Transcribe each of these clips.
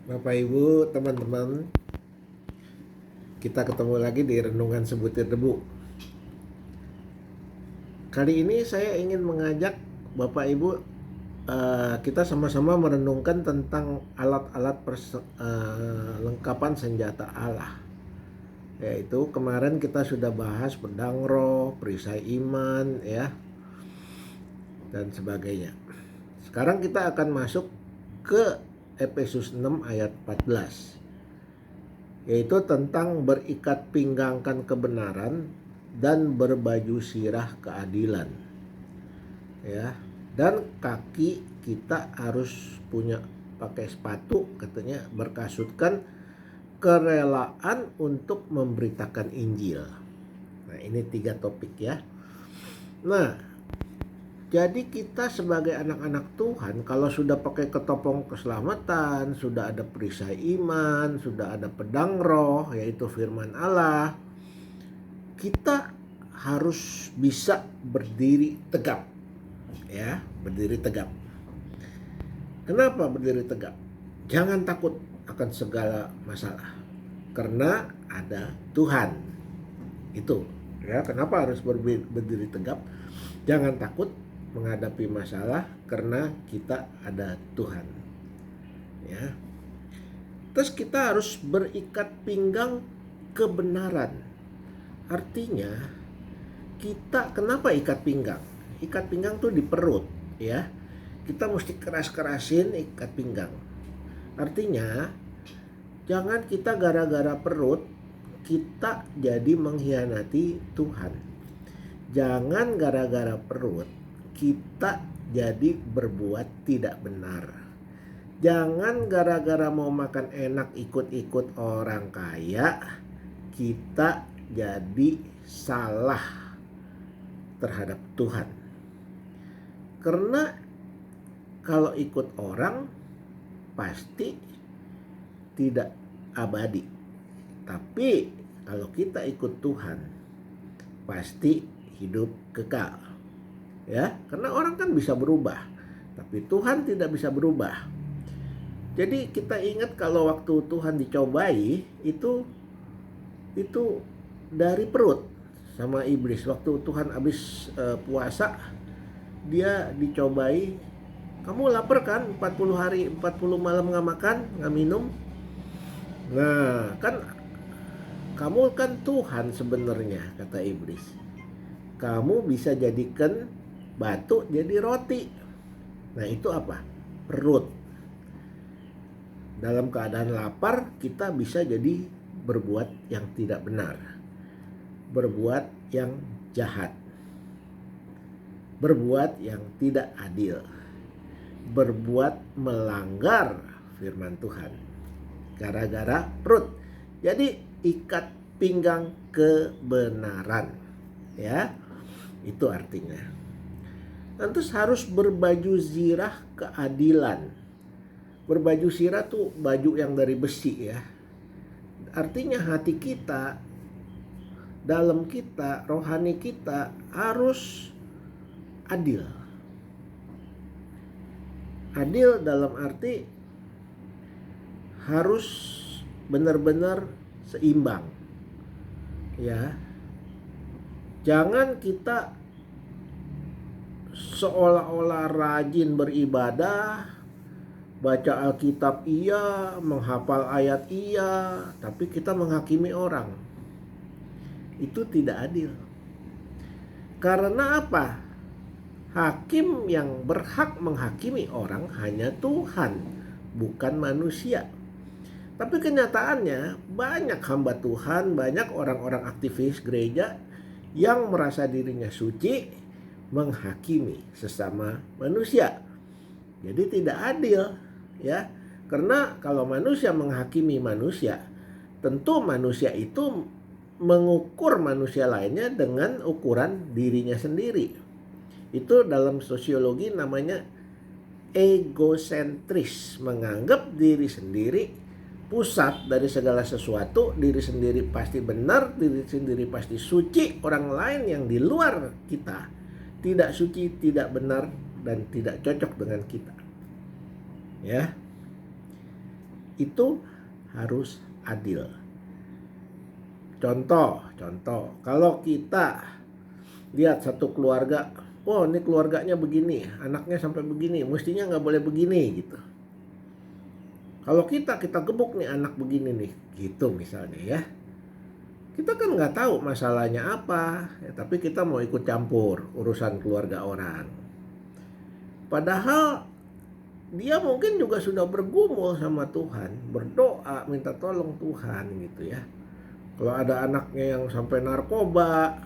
Bapak Ibu, teman-teman, kita ketemu lagi di Renungan Sebutir Debu. Kali ini saya ingin mengajak Bapak Ibu, kita sama-sama merenungkan tentang alat-alat lengkapan senjata Allah. Yaitu kemarin kita sudah bahas pedang roh, perisai iman, ya, dan sebagainya. Sekarang kita akan masuk ke Efesus 6 ayat 14. Yaitu tentang berikat pinggangkan kebenaran dan berbaju sirah keadilan, ya. Dan kaki kita harus punya pakai sepatu, katanya berkasutkan kerelaan untuk memberitakan Injil. Nah, ini 3 topik, ya. Nah, jadi kita sebagai anak-anak Tuhan, kalau sudah pakai ketopong keselamatan, sudah ada perisai iman, sudah ada pedang roh, yaitu firman Allah, kita harus bisa berdiri tegap, ya, berdiri tegap. Kenapa berdiri tegap? Jangan takut akan segala masalah, karena ada Tuhan. Itu, ya, kenapa harus berdiri tegap? Jangan takut menghadapi masalah karena kita ada Tuhan, ya. Terus kita harus berikat pinggang kebenaran. Artinya kita kenapa ikat pinggang? Ikat pinggang tuh di perut, ya. Kita mesti keras-kerasin ikat pinggang. Artinya jangan kita gara-gara perut kita jadi mengkhianati Tuhan. Jangan gara-gara perut kita jadi berbuat tidak benar. Jangan gara-gara mau makan enak ikut-ikut orang kaya kita jadi salah terhadap Tuhan. Karena kalau ikut orang pasti tidak abadi. Tapi kalau kita ikut Tuhan pasti hidup kekal. Ya, karena orang kan bisa berubah, tapi Tuhan tidak bisa berubah. Jadi kita ingat kalau waktu Tuhan dicobai itu dari perut sama iblis. Waktu Tuhan habis puasa, dia dicobai. Kamu lapar kan? 40 hari 40 malam nggak makan, nggak minum. Nah, kan kamu kan Tuhan sebenarnya, kata iblis. Kamu bisa jadikan batu jadi roti. Nah, itu apa? Perut. Dalam keadaan lapar kita bisa jadi berbuat yang tidak benar, berbuat yang jahat, berbuat yang tidak adil, berbuat melanggar firman Tuhan gara-gara perut. Jadi ikat pinggang kebenaran, ya, itu artinya. Terus harus berbaju zirah keadilan. Berbaju zirah tuh baju yang dari besi, ya. Artinya hati kita, dalam kita, rohani kita harus adil. Adil dalam arti harus benar-benar seimbang, ya. Jangan kita seolah-olah rajin beribadah, baca Alkitab iya, menghafal ayat iya, tapi kita menghakimi orang. Itu tidak adil. Karena apa? Hakim yang berhak menghakimi orang hanya Tuhan, bukan manusia. Tapi kenyataannya banyak hamba Tuhan, banyak orang-orang aktivis gereja yang merasa dirinya suci menghakimi sesama manusia. Jadi tidak adil, ya. Karena kalau manusia menghakimi manusia, tentu manusia itu mengukur manusia lainnya dengan ukuran dirinya sendiri. Itu dalam sosiologi namanya egosentris, menganggap diri sendiri pusat dari segala sesuatu, diri sendiri pasti benar, diri sendiri pasti suci, orang lain yang di luar kita tidak suci, tidak benar, dan tidak cocok dengan kita, ya. itu harus adil. Contoh, kalau kita lihat satu keluarga, oh ini keluarganya begini, anaknya sampai begini, mestinya nggak boleh begini gitu. Kalau kita gebuk nih anak begini nih, gitu misalnya ya. Kita kan nggak tahu masalahnya apa, ya, tapi kita mau ikut campur urusan keluarga orang. Padahal dia mungkin juga sudah bergumul sama Tuhan, berdoa minta tolong Tuhan gitu ya. Kalau ada anaknya yang sampai narkoba,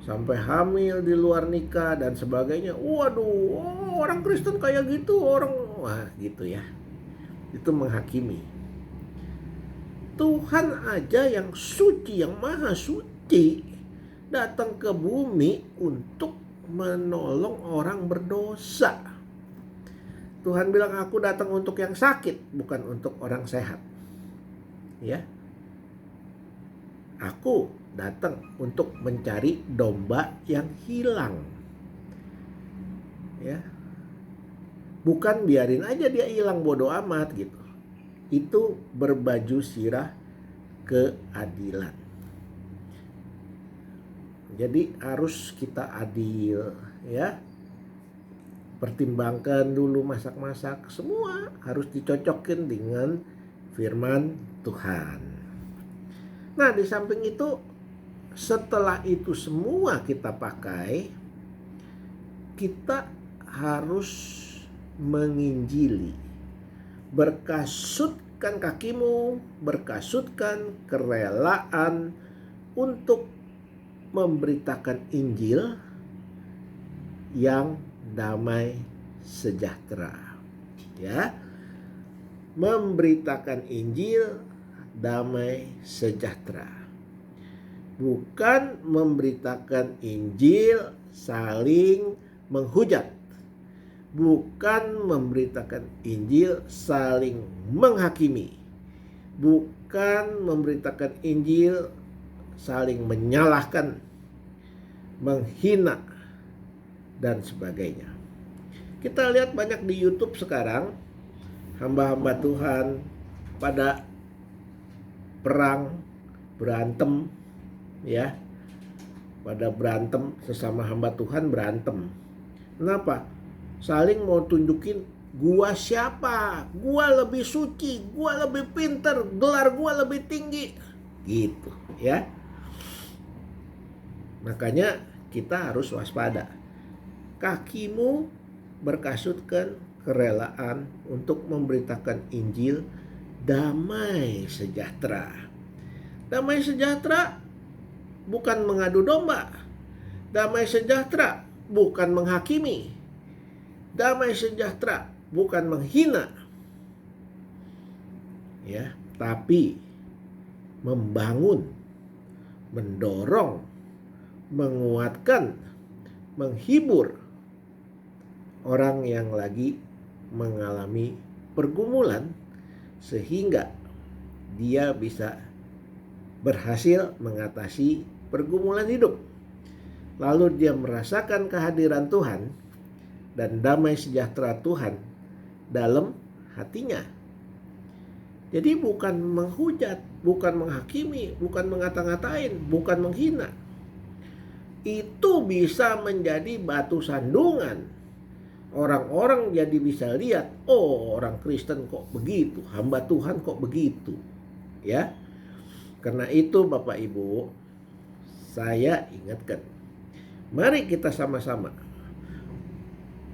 sampai hamil di luar nikah dan sebagainya, waduh, orang Kristen kayak gitu, wah gitu ya. Itu menghakimi. Tuhan aja yang suci, yang maha suci, datang ke bumi untuk menolong orang berdosa. Tuhan bilang, aku datang untuk yang sakit, bukan untuk orang sehat. Ya. Aku datang untuk mencari domba yang hilang. Ya. Bukan biarin aja dia hilang, bodo amat gitu. Itu berbaju sirah keadilan. Jadi harus kita adil ya. Pertimbangkan dulu masak-masak, semua harus dicocokin dengan firman Tuhan. Nah, di samping itu, setelah itu semua kita pakai, kita harus menginjili. Berkasutkan kakimu, berkasutkan kerelaan untuk memberitakan Injil yang damai sejahtera. Ya. Memberitakan Injil damai sejahtera. Bukan memberitakan Injil saling menghujat. Bukan memberitakan Injil saling menghakimi. Bukan memberitakan Injil saling menyalahkan, menghina, dan sebagainya. Kita lihat banyak di YouTube sekarang, hamba-hamba Tuhan pada perang, berantem, ya. Pada berantem, sesama hamba Tuhan berantem. Kenapa? Saling mau tunjukin, gua siapa, gua lebih suci, gua lebih pinter, gelar gua lebih tinggi. Gitu, ya. Makanya kita harus waspada. Kakimu berkasutkan kerelaan untuk memberitakan Injil damai sejahtera. Damai sejahtera bukan mengadu domba. Damai sejahtera bukan menghakimi. Damai sejahtera bukan menghina. Ya, tapi membangun, mendorong, menguatkan, menghibur orang yang lagi mengalami pergumulan, sehingga dia bisa berhasil mengatasi pergumulan hidup. Lalu dia merasakan kehadiran Tuhan dan damai sejahtera Tuhan dalam hatinya. Jadi bukan menghujat, bukan menghakimi, bukan mengata-ngatain, bukan menghina. Itu bisa menjadi batu sandungan. Orang-orang jadi bisa lihat, oh orang Kristen kok begitu, hamba Tuhan kok begitu. Ya. Karena itu Bapak Ibu, saya ingatkan, mari kita sama-sama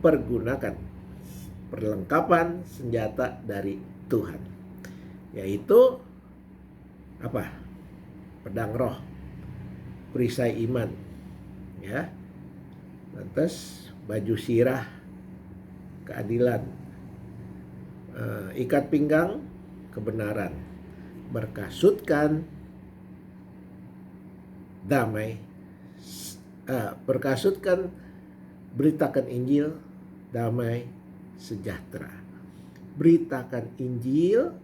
pergunakan perlengkapan senjata dari Tuhan. Yaitu apa? Pedang roh, perisai iman. Ya. Lantas baju sirah keadilan, ikat pinggang kebenaran, berkasutkan damai, berkasutkan beritakan Injil damai sejahtera. Beritakan Injil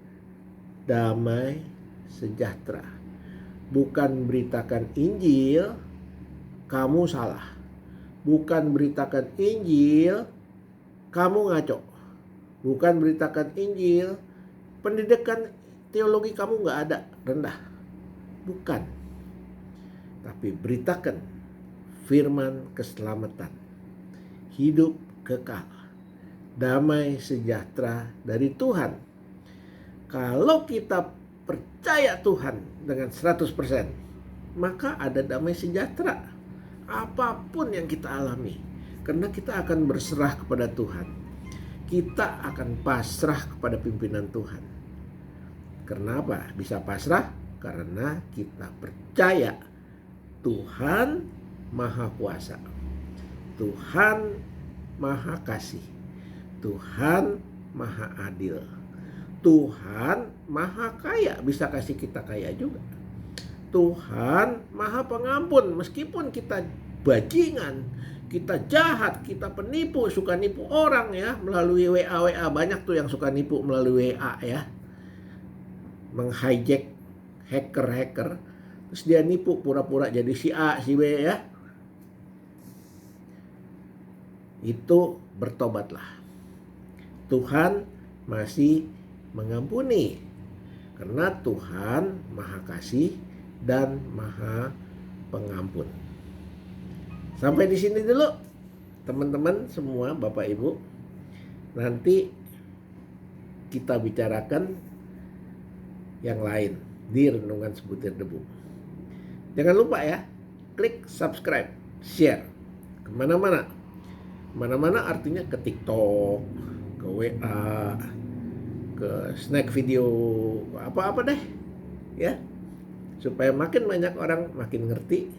damai sejahtera. Bukan beritakan Injil kamu salah. Bukan beritakan Injil kamu ngaco. Bukan beritakan Injil pendidikan teologi kamu nggak ada, rendah. Bukan. Tapi beritakan firman keselamatan, hidup kekal, damai sejahtera dari Tuhan. Kalau kita percaya Tuhan dengan 100%, maka ada damai sejahtera apapun yang kita alami. Karena kita akan berserah kepada Tuhan. Kita akan pasrah kepada pimpinan Tuhan. Kenapa bisa pasrah? Karena kita percaya Tuhan Maha Kuasa, Tuhan Maha Kasih, Tuhan Maha Adil, Tuhan Maha Kaya, bisa kasih kita kaya juga. Tuhan Maha Pengampun, meskipun kita bajingan, kita jahat, kita penipu, suka nipu orang ya melalui WA. Banyak tuh yang suka nipu melalui WA ya. Menghijack hacker, terus dia nipu pura-pura jadi si A, si B ya. Itu bertobatlah. Tuhan masih mengampuni karena Tuhan Maha Kasih dan Maha Pengampun. Sampai di sini dulu teman-teman semua, Bapak Ibu. Nanti kita bicarakan yang lain di Renungan Sebutir Debu. Jangan lupa ya, klik subscribe, share kemana-mana. Mana-mana artinya ke TikTok, ke WA, ke snack video, apa-apa deh ya. Supaya makin banyak orang makin ngerti,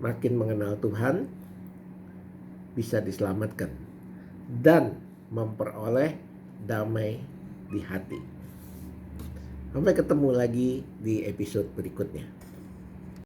makin mengenal Tuhan, bisa diselamatkan dan memperoleh damai di hati. Sampai ketemu lagi di episode berikutnya.